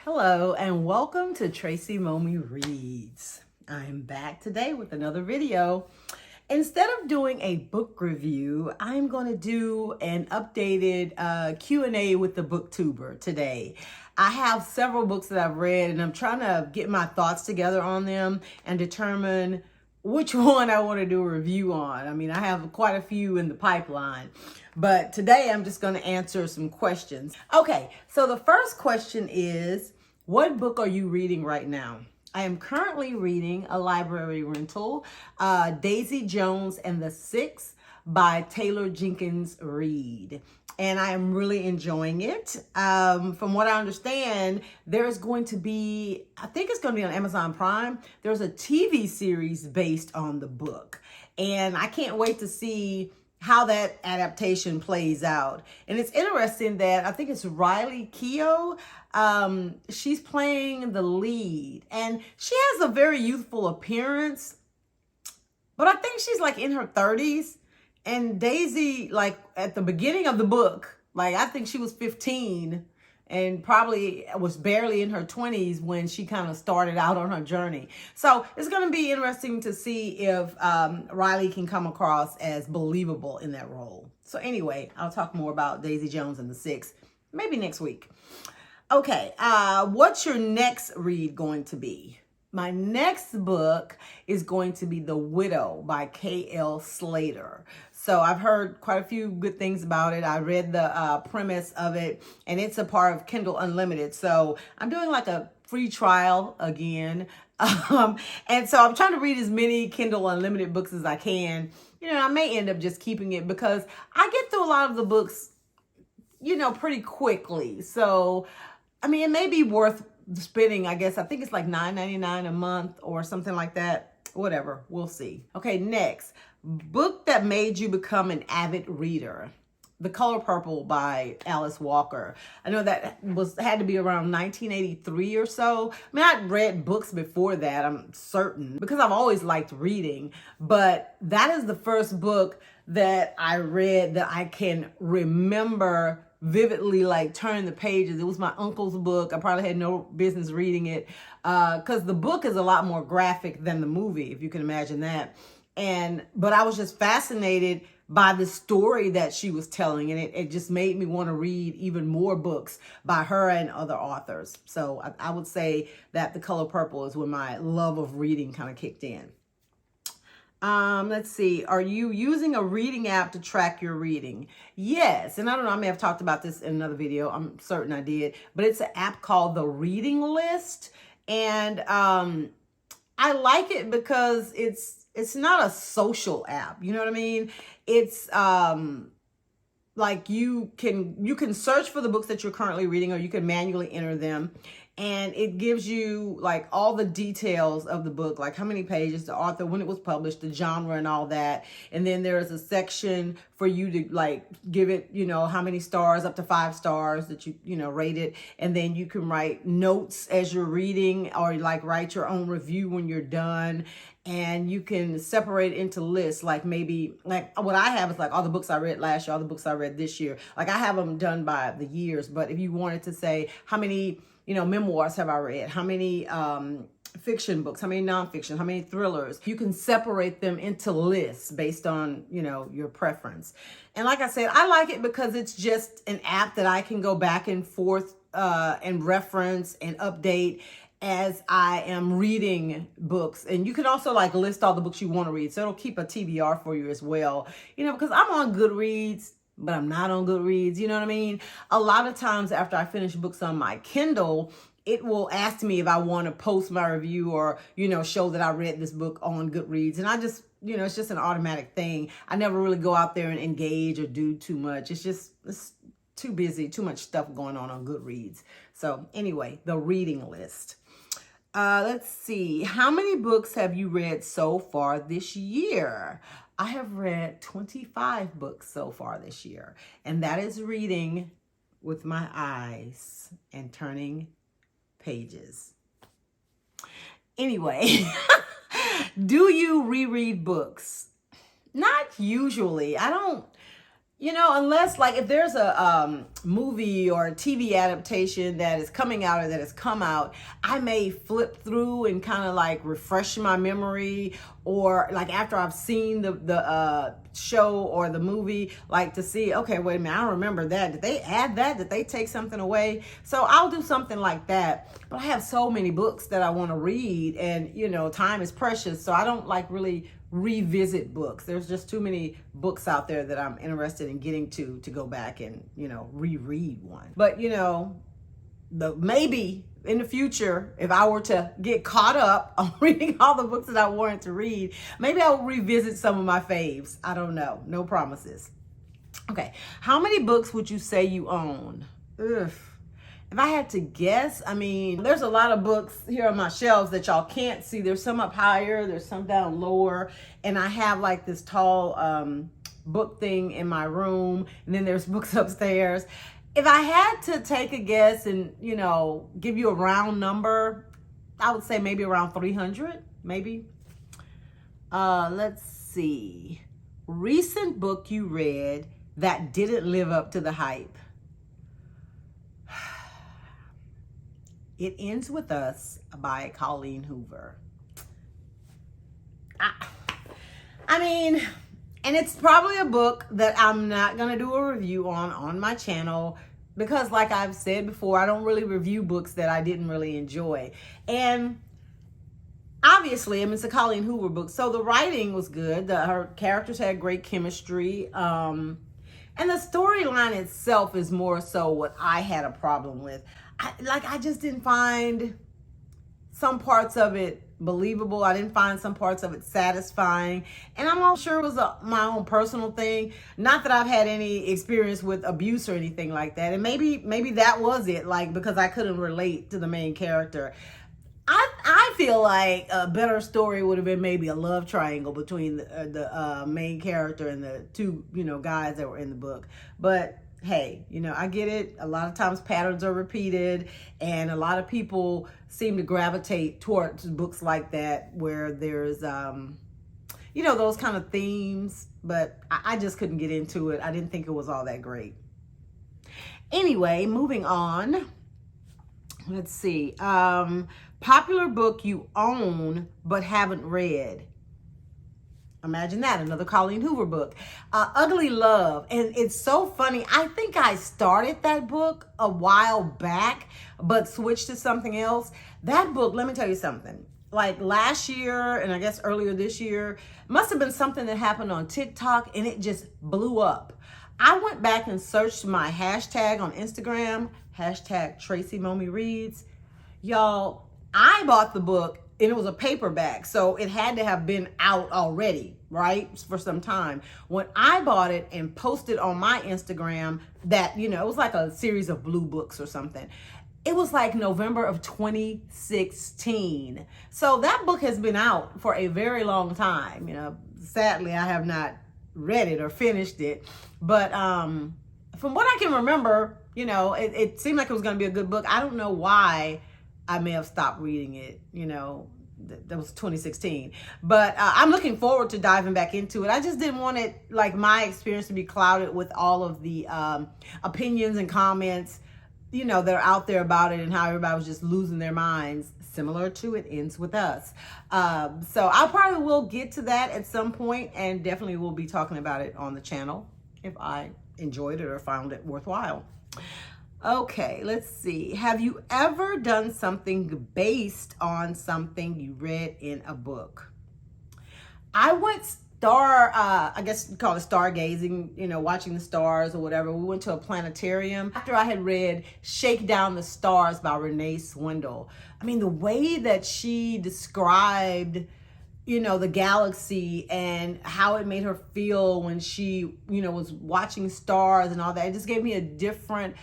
Hello and welcome to Tracy Momi Reads. I'm back today with another video. Instead of doing a book review, I'm going to do an updated Q&A with the BookTuber today. I have several books that I've read and I'm trying to get my thoughts together on them and determine which one I want to do a review on. I mean, I have quite a few in the pipeline, but today I'm just going to answer some questions. Okay, so the first question is, what book are you reading right now? I am currently reading a library rental, Daisy Jones and the Six by Taylor Jenkins Reid. And I am really enjoying it. From what I understand, there's going to be, I think it's going to be on Amazon Prime. There's a TV series based on the book. And I can't wait to see how that adaptation plays out. And it's interesting that I think it's Riley Keough. She's playing the lead and she has a very youthful appearance, but I think she's like in her 30s. And Daisy, like at the beginning of the book, like I think she was 15 and probably was barely in her 20s when she kind of started out on her journey. So it's going to be interesting to see if Riley can come across as believable in that role. So anyway, I'll talk more about Daisy Jones and the Six maybe next week. Okay, what's your next read going to be? My next book is going to be The Widow by K.L. Slater. So I've heard quite a few good things about it. I read the premise of it, and it's a part of Kindle Unlimited. So I'm doing like a free trial again. And so I'm trying to read as many Kindle Unlimited books as I can. You know, I may end up just keeping it because I get through a lot of the books, you know, pretty quickly. So, I mean, it may be worth spending, I guess, I think it's like $9.99 a month or something like that. Whatever, we'll see. Okay, next, book that made you become an avid reader. The Color Purple by Alice Walker. I know that had to be around 1983 or so. I mean, I'd read books before that, I'm certain, because I've always liked reading. But that is the first book that I read that I can remember vividly, like turning the pages. It was my uncle's book. I probably had no business reading it because the book is a lot more graphic than the movie, if you can imagine that. But I was just fascinated by the story that she was telling, and it just made me want to read even more books by her and other authors. So I would say that The Color Purple is when my love of reading kind of kicked in. Let's see. Are you using a reading app to track your reading? Yes. And I don't know, I may have talked about this in another video. I'm certain I did. But it's an app called the Reading List. And I like it because it's not a social app. You know what I mean? It's like you can search for the books that you're currently reading, or you can manually enter them. And it gives you like all the details of the book, like how many pages, the author, when it was published, the genre and all that. And then there is a section for you to like give it, you know, how many stars, up to 5 stars that you know, rate it. And then you can write notes as you're reading, or like write your own review when you're done. And you can separate it into lists, like maybe, like what I have is like all the books I read last year, all the books I read this year. Like I have them done by the years, but if you wanted to say how many, you know, memoirs have I read, how many fiction books, how many nonfiction, how many thrillers, you can separate them into lists based on, you know, your preference. And like I said, I like it because it's just an app that I can go back and forth and reference and update as I am reading books. And you can also like list all the books you want to read. So it'll keep a TBR for you as well. You know, because I'm on Goodreads, but I'm not on Goodreads. You know what I mean? A lot of times after I finish books on my Kindle, it will ask me if I want to post my review or, you know, show that I read this book on Goodreads. And I just, you know, it's just an automatic thing. I never really go out there and engage or do too much. It's too busy, too much stuff going on Goodreads. So anyway, the reading list. Let's see. How many books have you read so far this year? I have read 25 books so far this year. And that is reading with my eyes and turning pages. Anyway, do you reread books? Not usually. I don't You know, unless like if there's a movie or a TV adaptation that is coming out or that has come out, I may flip through and kind of like refresh my memory, or like after I've seen the show or the movie, like to see, okay, wait a minute, I don't remember that. Did they add that? Did they take something away? So I'll do something like that. But I have so many books that I want to read, and you know, time is precious, so I don't like really revisit books. There's just too many books out there that I'm interested in getting to go back and, you know, reread one. But, you know, maybe in the future, if I were to get caught up on reading all the books that I wanted to read, maybe I'll revisit some of my faves. I don't know. No promises. Okay. How many books would you say you own? Ugh. If I had to guess, I mean, there's a lot of books here on my shelves that y'all can't see. There's some up higher, there's some down lower, and I have like this tall book thing in my room, and then there's books upstairs. If I had to take a guess and, you know, give you a round number, I would say maybe around 300, maybe. Let's see. Recent book you read that didn't live up to the hype. It Ends With Us by Colleen Hoover. I mean, and it's probably a book that I'm not going to do a review on my channel because, like I've said before, I don't really review books that I didn't really enjoy. And obviously, I mean, it's a Colleen Hoover book, so the writing was good. Her characters had great chemistry. And the storyline itself is more so what I had a problem with. I just didn't find some parts of it believable. I didn't find some parts of it satisfying. And I'm not sure it was my own personal thing. Not that I've had any experience with abuse or anything like that. And maybe that was it, like, because I couldn't relate to the main character. I feel like a better story would have been maybe a love triangle between the main character and the two, you know, guys that were in the book. But hey, you know, I get it. A lot of times patterns are repeated, and a lot of people seem to gravitate towards books like that where there's, you know, those kind of themes. But I just couldn't get into it. I didn't think it was all that great. Anyway, moving on. Let's see. Popular book you own but haven't read. Imagine that, another Colleen Hoover book. Ugly Love. And it's so funny. I think I started that book a while back, but switched to something else. That book, let me tell you something. Like last year, and I guess earlier this year, must have been something that happened on TikTok, and it just blew up. I went back and searched my hashtag on Instagram, hashtag Tracy Mommy Reads. Y'all, I bought the book, and it was a paperback, so it had to have been out already, right, for some time. When I bought it and posted on my Instagram that, you know, it was like a series of blue books or something. It was like November of 2016. So that book has been out for a very long time. You know, sadly, I have not read it or finished it. But from what I can remember, you know, it seemed like it was going to be a good book. I don't know why I may have stopped reading it, you know, that was 2016. But I'm looking forward to diving back into it. I just didn't want it, like my experience, to be clouded with all of the opinions and comments, you know, that are out there about it and how everybody was just losing their minds, similar to It Ends With Us. So I probably will get to that at some point, and definitely will be talking about it on the channel if I enjoyed it or found it worthwhile. Okay, let's see. Have you ever done something based on something you read in a book? I went I guess you call it stargazing, you know, watching the stars or whatever. We went to a planetarium after I had read Shake Down the Stars by Renee Swindle. I mean, the way that she described, you know, the galaxy and how it made her feel when she, you know, was watching stars and all that, it just gave me a different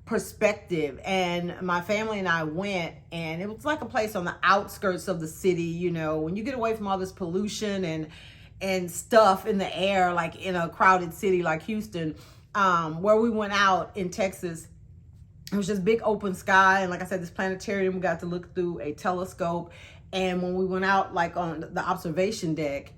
perspective. And my family and I went, and it was like a place on the outskirts of the city. You know, when you get away from all this pollution and stuff in the air, like in a crowded city like Houston, where we went out in Texas, it was just big open sky. And like I said, this planetarium, we got to look through a telescope. And when we went out, like on the observation deck,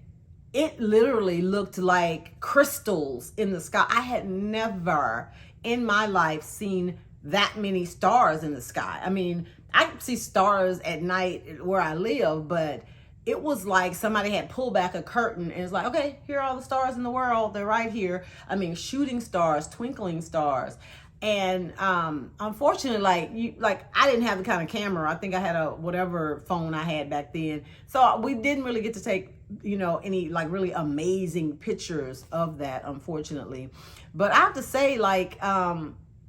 it literally looked like crystals in the sky. I had never in my life seen that many stars in the sky. I mean, I can see stars at night where I live, but it was like somebody had pulled back a curtain and it's like, okay, here are all the stars in the world. They're right here. I mean, shooting stars, twinkling stars. And unfortunately, I didn't have the kind of camera. I think I had a whatever phone I had back then. So we didn't really get to take, any like really amazing pictures of that, unfortunately. But I have to say,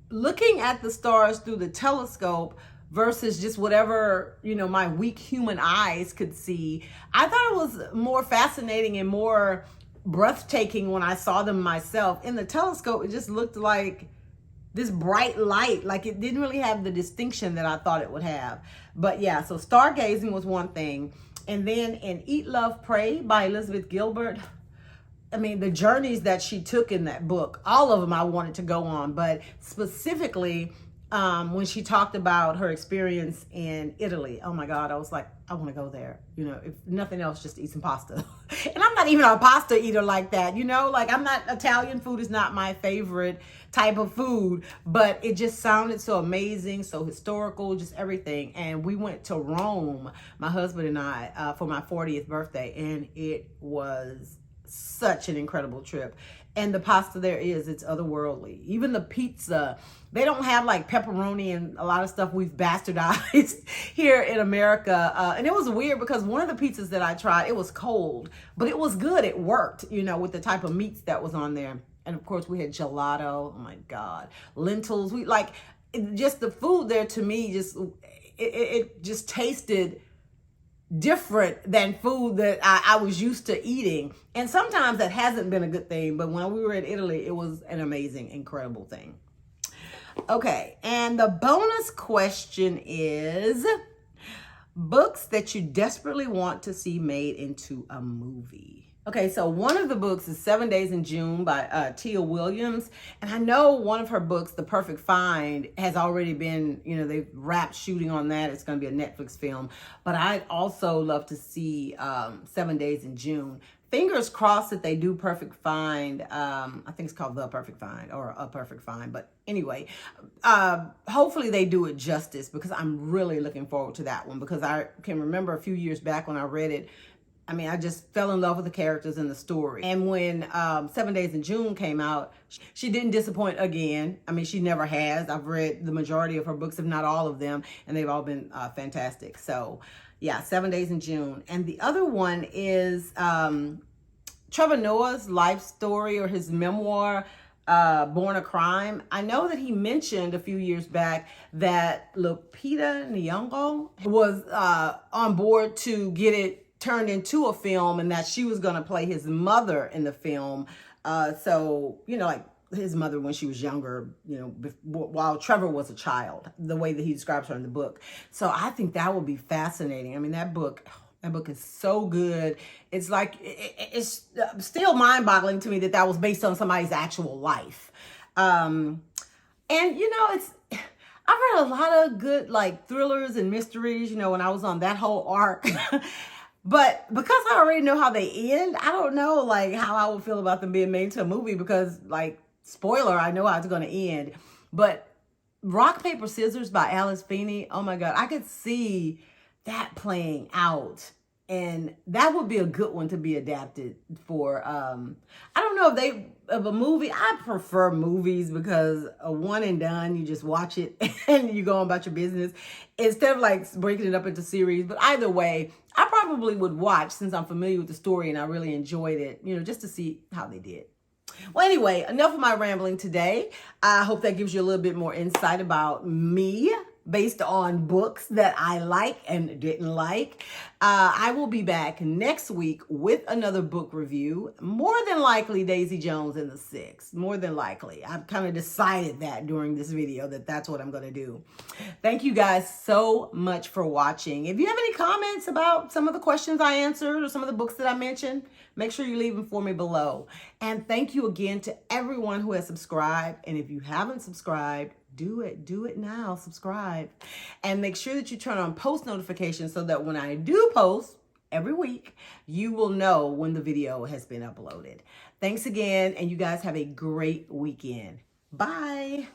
looking at the stars through the telescope versus just whatever, my weak human eyes could see, I thought it was more fascinating and more breathtaking when I saw them myself. In the telescope, it just looked like this bright light, like it didn't really have the distinction that I thought it would have. But yeah, so stargazing was one thing. And then in Eat, Love, Pray by Elizabeth Gilbert, I mean, the journeys that she took in that book, all of them I wanted to go on, but specifically when she talked about her experience in Italy, oh my God, I was like, I want to go there. If nothing else, just eat some pasta. And I'm not even a pasta eater like that, I'm not, Italian food is not my favorite type of food, but it just sounded so amazing, so historical, just everything. And we went to Rome, my husband and I, for my 40th birthday, and it was such an incredible trip. And the pasta there it's otherworldly. Even the pizza, they don't have like pepperoni and a lot of stuff we've bastardized here in America. And it was weird because one of the pizzas that I tried, it was cold, but it was good. It worked, with the type of meats that was on there. And of course we had gelato. Oh my God. Lentils. Just the food there to me, it just tasted different than food that I was used to eating. And sometimes that hasn't been a good thing, but when we were in Italy, it was an amazing, incredible thing. Okay, and the bonus question is books that you desperately want to see made into a movie. Okay, so one of the books is 7 Days in June by Tia Williams. And I know one of her books, The Perfect Find, has already been, they've wrapped shooting on that. It's going to be a Netflix film. But I'd also love to see 7 Days in June. Fingers crossed that they do Perfect Find. I think it's called The Perfect Find or A Perfect Find. But anyway, hopefully they do it justice because I'm really looking forward to that one. Because I can remember a few years back when I read it, I mean, I just fell in love with the characters and the story. And when 7 Days in June came out, she didn't disappoint again. I mean, she never has. I've read the majority of her books, if not all of them, and they've all been fantastic. So yeah, 7 Days in June. And the other one is Trevor Noah's life story or his memoir, Born a Crime. I know that he mentioned a few years back that Lupita Nyong'o was on board to get it turned into a film and that she was going to play his mother in the film. So, like his mother when she was younger, while Trevor was a child, the way that he describes her in the book. So I think that would be fascinating. I mean, that book is so good. It's like, it's still mind-boggling to me that was based on somebody's actual life. And, I've read a lot of good, thrillers and mysteries, when I was on that whole arc. But because I already know how they end, I don't know, how I would feel about them being made into a movie because, spoiler, I know how it's going to end. But Rock, Paper, Scissors by Alice Feeney, oh my God, I could see that playing out. And that would be a good one to be adapted for, I don't know of a movie. I prefer movies because a one and done, you just watch it and you go on about your business instead of breaking it up into series. But either way, I probably would watch since I'm familiar with the story and I really enjoyed it, just to see how they did. Well, anyway, enough of my rambling today. I hope that gives you a little bit more insight about me based on books that I like and didn't like. I will be back next week with another book review. More than likely, Daisy Jones and the Six. More than likely. I've kind of decided that during this video that's what I'm going to do. Thank you guys so much for watching. If you have any comments about some of the questions I answered or some of the books that I mentioned, make sure you leave them for me below. And thank you again to everyone who has subscribed. And if you haven't subscribed, do it now. Subscribe and make sure that you turn on post notifications so that when I do post, every week, you will know when the video has been uploaded. Thanks again, and you guys have a great weekend. Bye.